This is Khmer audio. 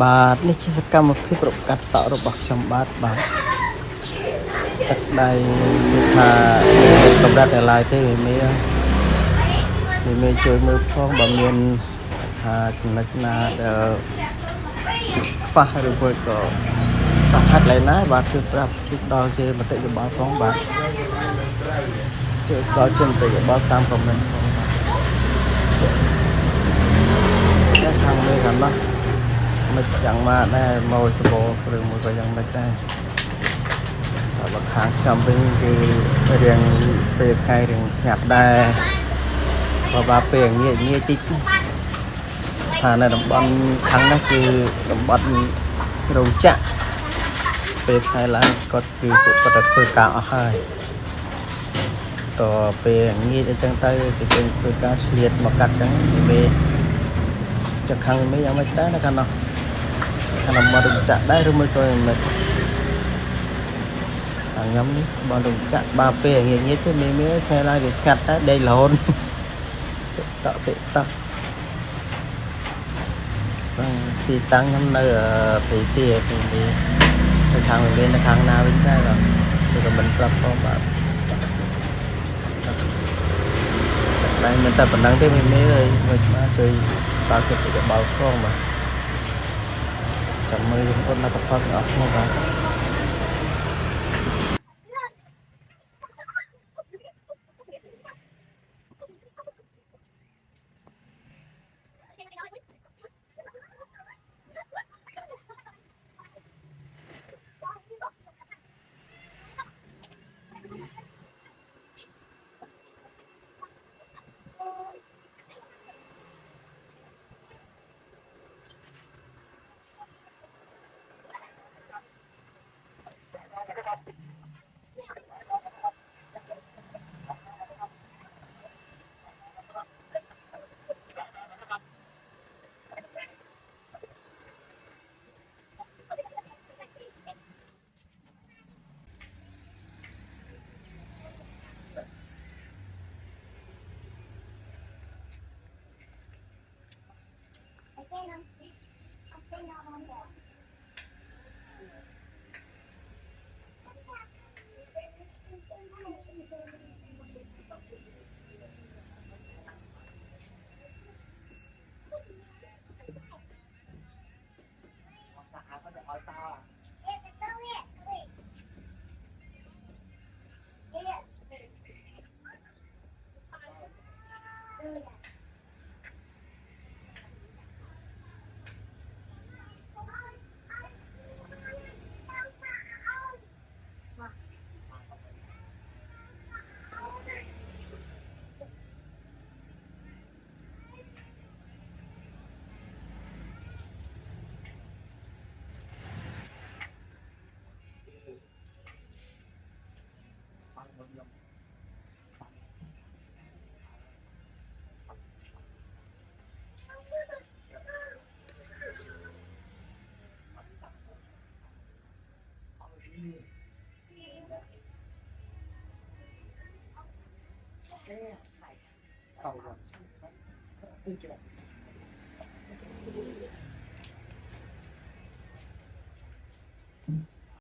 បាទនេះជាសកម្មភាពរកកាត់សក់របស់ខ្ញុំបាទទឹកដៃគឺថាកម្រិតដល់ឡើយទេវាជួយមើលផងបើមានថាចំណុចណាដែលខ្វះឬមួយក៏សាហាត់ឡើយណាបាទជួយប្រាប់ជួយដល់ជាមតិយោបល់ផងបាទជួយដល់ជាមតិយោបល់តាមខមមិនផងបាទតែខាងនេះខាងនោះមិនយ៉ាងម៉ាដែរមកសបោឬមួយក៏យ៉ាងមិនដែរបើខាងខ្ញុំវិញគឺរៀងពេលថ្ងៃរៀងស្ងាត់ដែរបើពេលងាយតិចថានៅតំបន់ខាងនេះគឺតំបន់រោងចក្រពេលថ្ងៃឡើងគាត់គឺពួកគាត់ទៅធ្វើការអស់ហើយតពេលងាយអញ្ចឹងទៅគេចេញធ្វើការឆ្លៀតមកកាត់អញ្ចឹងវាចខាងនេះយ៉ាងមិនដែរនៅខាងនោះខាងតំបន់រោងចក្រដែរឬមួយក៏មិនខ្ញុំនេះបងរោងចក្របើពេលងាយទៅមានថ្ងៃឡើងវាស្ងាត់ដែរដេករហូតតក់ទីតាំងខ្ញុំនៅពីទីទៅខាងវិញនៅខាងណាវិញដែរបាទគឺក៏មិនប្រាប់ផងបាទតែមិនតែប៉ុណ្ណឹងទេមានអីមិនមកជួយបើគិតទៅបោកផងបាទចាំមើលខ្លួនលទ្ធផលទាំងអស់គ្នាបាទ